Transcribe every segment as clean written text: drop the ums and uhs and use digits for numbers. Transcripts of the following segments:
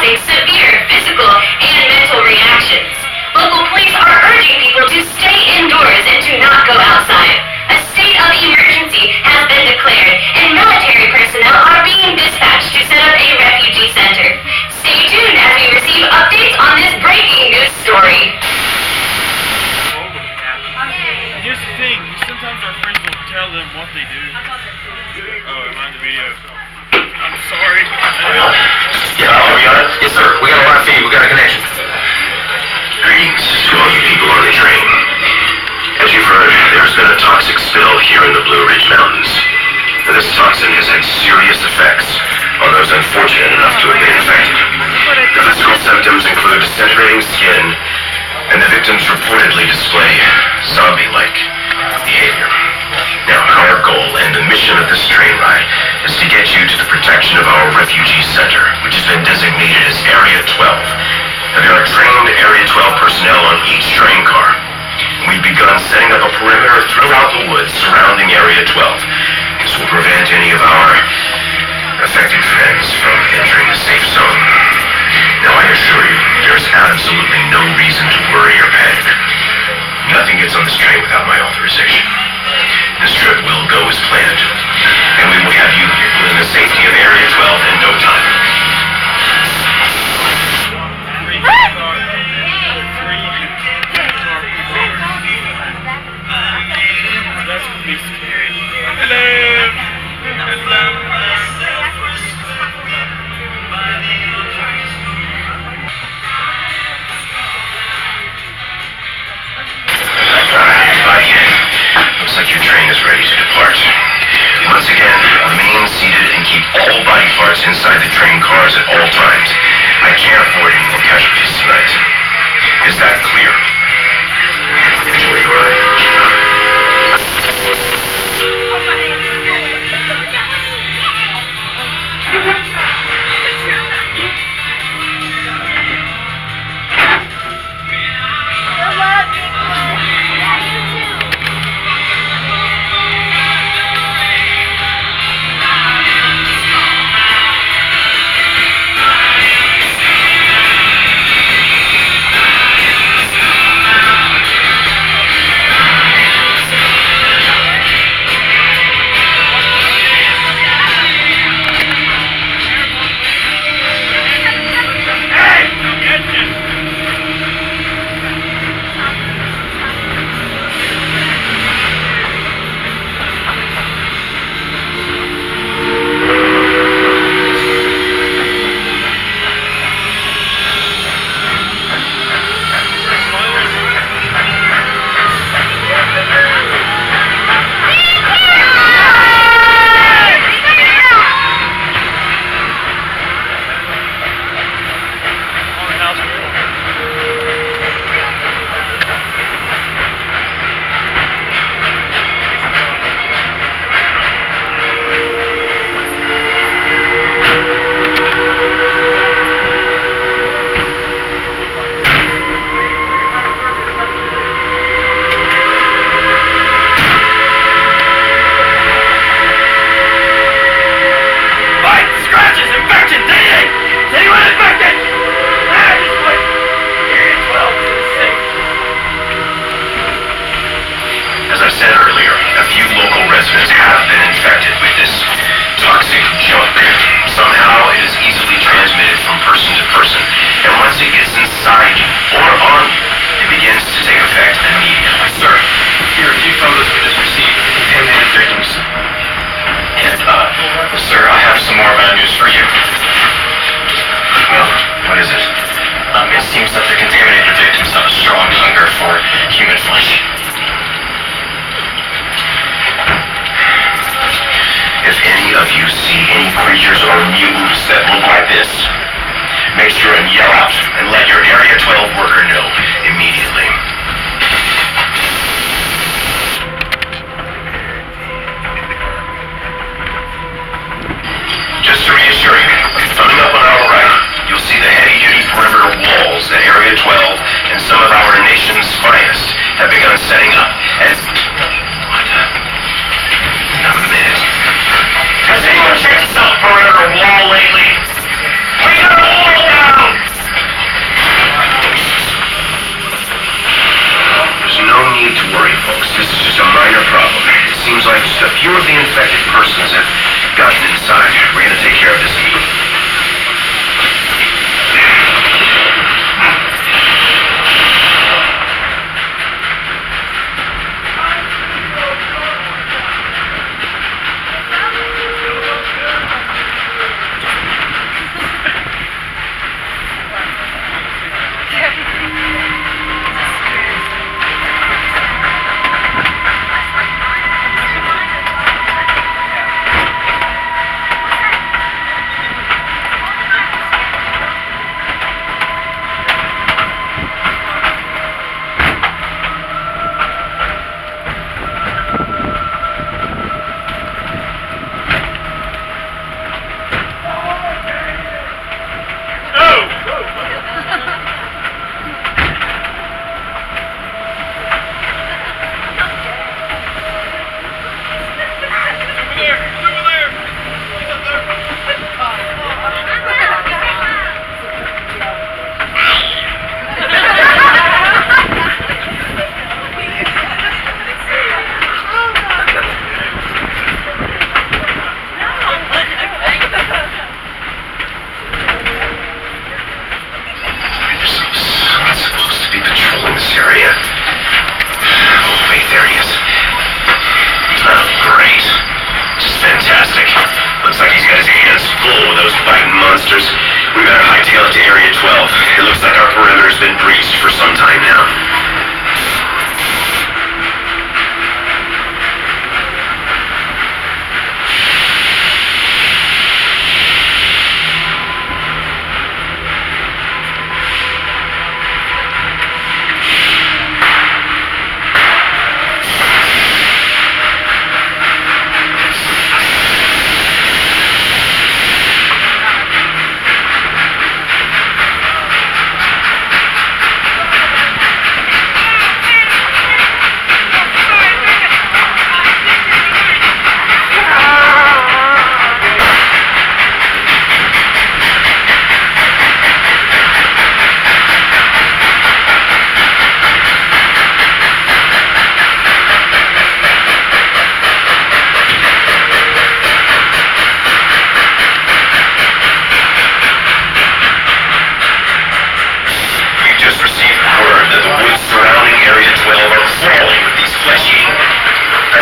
causing severe physical and mental reactions. Local police are urging people to stay indoors and to not go outside. A state of emergency has been declared, and military personnel are being dispatched to set up a refugee center. Stay tuned as we receive updates on this breaking news story. Here's the thing, sometimes our friends will tell them what they do. Oh, am I in the video? I'm sorry. Yeah, oh, we got it? Yes, sir. We got a live feed. We got a connection. Greetings to all you people on the train. As you've heard, there's been a toxic spill here in the Blue Ridge Mountains. And this toxin has had serious effects on those unfortunate enough to have been infected. The physical symptoms include disintegrating skin, and the victims reportedly display zombie-like behavior. Now, our goal and the mission of this train ride is to get you to the protection of our refugee center, which has been designated as Area 12. Now, there are trained Area 12 personnel on each train car. We've begun setting up a perimeter throughout the woods surrounding Area 12. This will prevent any of our affected friends from entering the safe zone. Now, I assure you, there's absolutely no reason to worry or panic. Nothing gets on this train without my authorization. This trip will go as planned, and we will have you in the safety of Area 12 in no time. That's gonna be scary. Hello! Looks like your train is ready to depart. Once again, remain seated and keep all body parts inside the train cars at all times. I can't afford any more casualties tonight. Is that clear? Enjoy your ride. Has anyone checked this out perimeter wall lately? We got a wall down! monsters. We better hightail it to Area 12. It looks like our perimeter's been breached for some time now.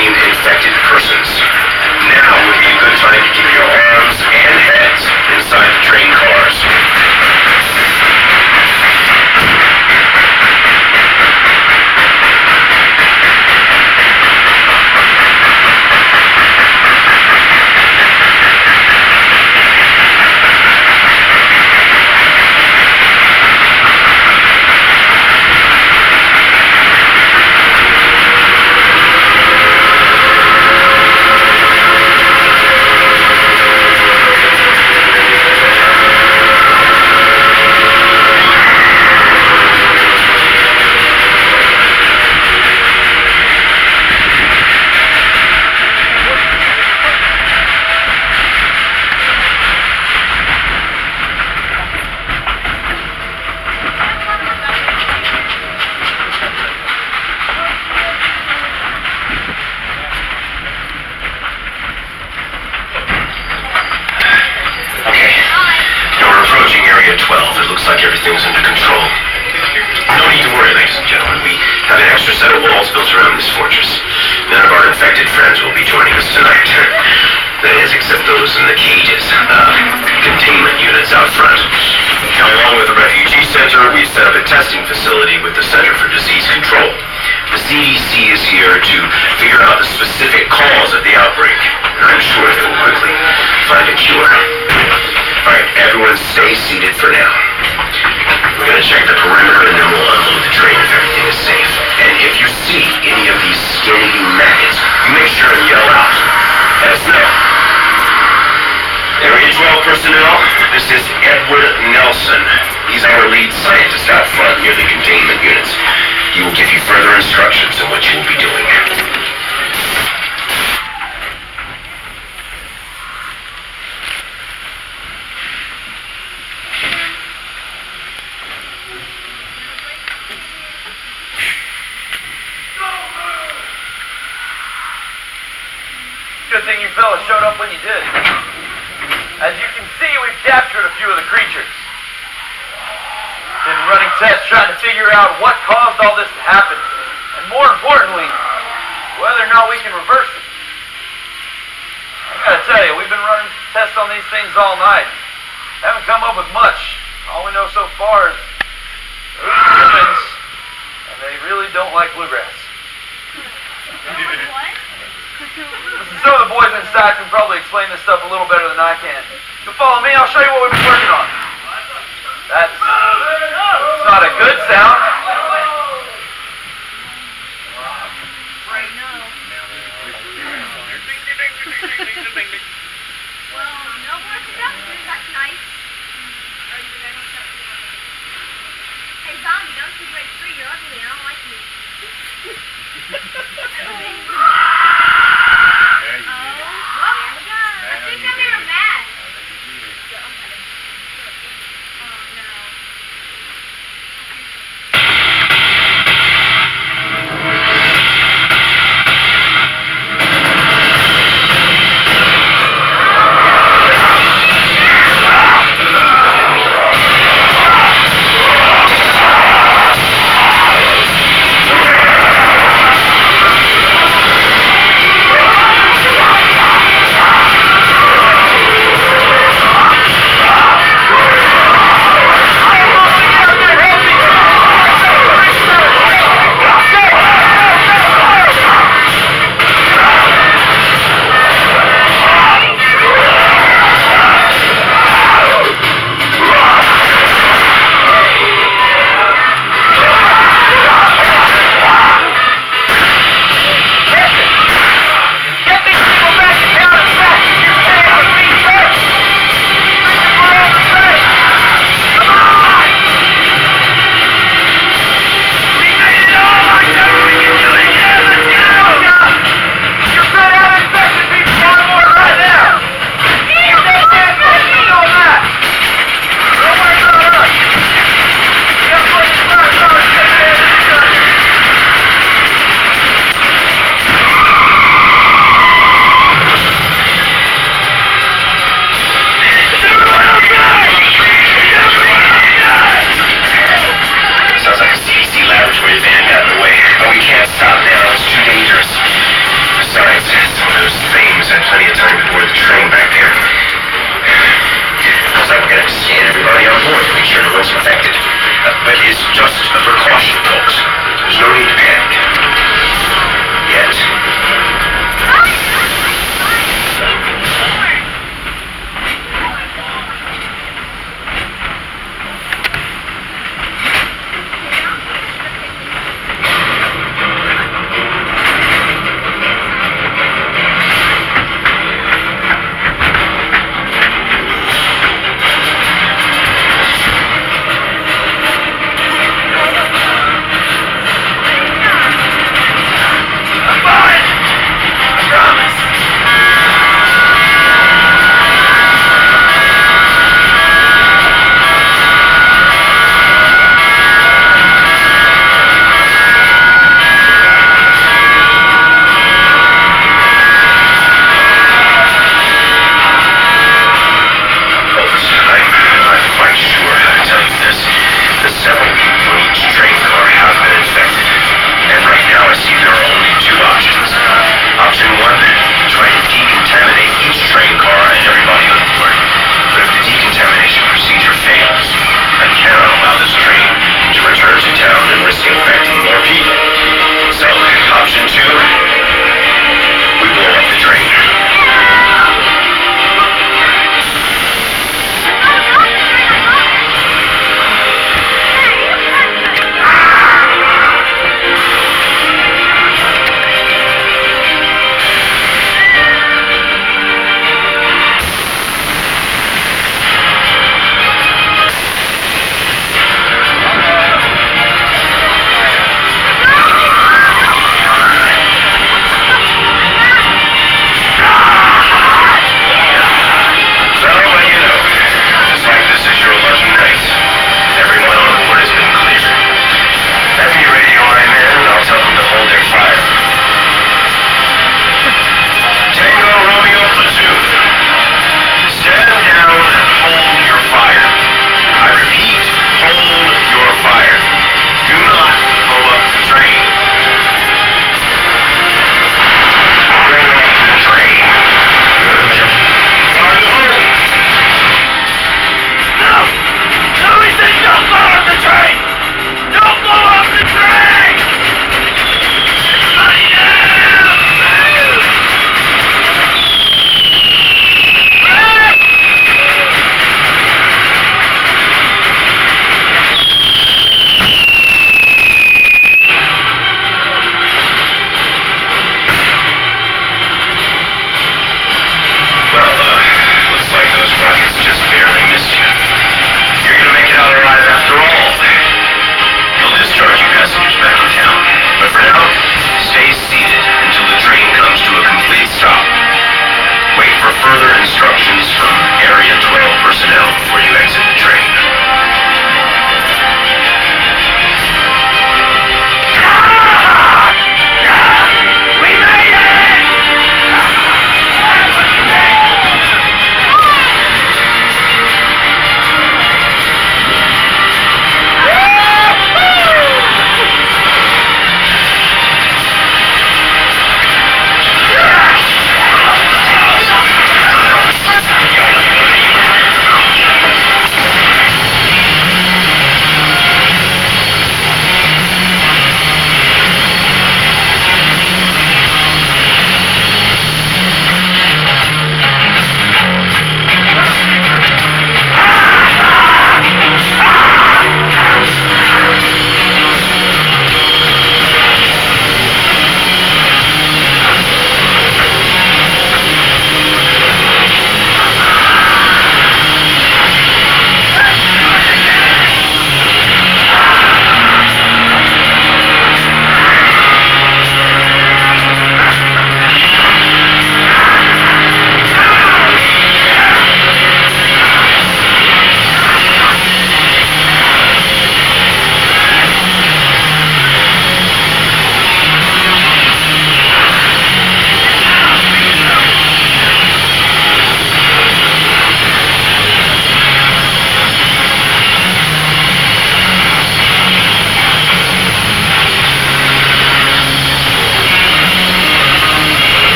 Infected persons. Now would be a good time to keep your arms and heads inside the train cars. Area 12. It looks like everything's under control. No need to worry, ladies and gentlemen. We have an extra set of walls built around this fortress. None of our infected friends will be joining us tonight. That is, except those in the cages. Containment units out front. Now, along with the refugee center, we've set up a testing facility with the Center for Disease Control. The CDC is here to figure out the specific cause of the outbreak. And I'm sure they will quickly find a cure. Alright, everyone stay seated for now. We're gonna check the perimeter and then we'll unload the train if everything is safe. And if you see any of these skinny maggots, you make sure and yell out. Let us know. Area 12 personnel, this is Edward Nelson. He's our lead scientist out front near the containment units. He will give you further instructions on what you will be doing. Good thing you fellas showed up when you did. As you can see, we've captured a few of the creatures. Been running tests trying to figure out what caused all this to happen. And more importantly, whether or not we can reverse it. I gotta tell you, we've been running tests on these things all night. Haven't come up with much. All we know so far is those are humans, and they really don't like bluegrass. What? Some of the boys inside can probably explain this stuff a little better than I can. So follow me, I'll show you what we've been working on. That's not a good sound. Well, no more productions, that's nice. Hey, zombie, don't you break free, you're ugly, I don't like you. I think I made her mad. Oh, no. everybody on board to make sure no one's infected. But it's just a precaution, folks. There's no need to panic.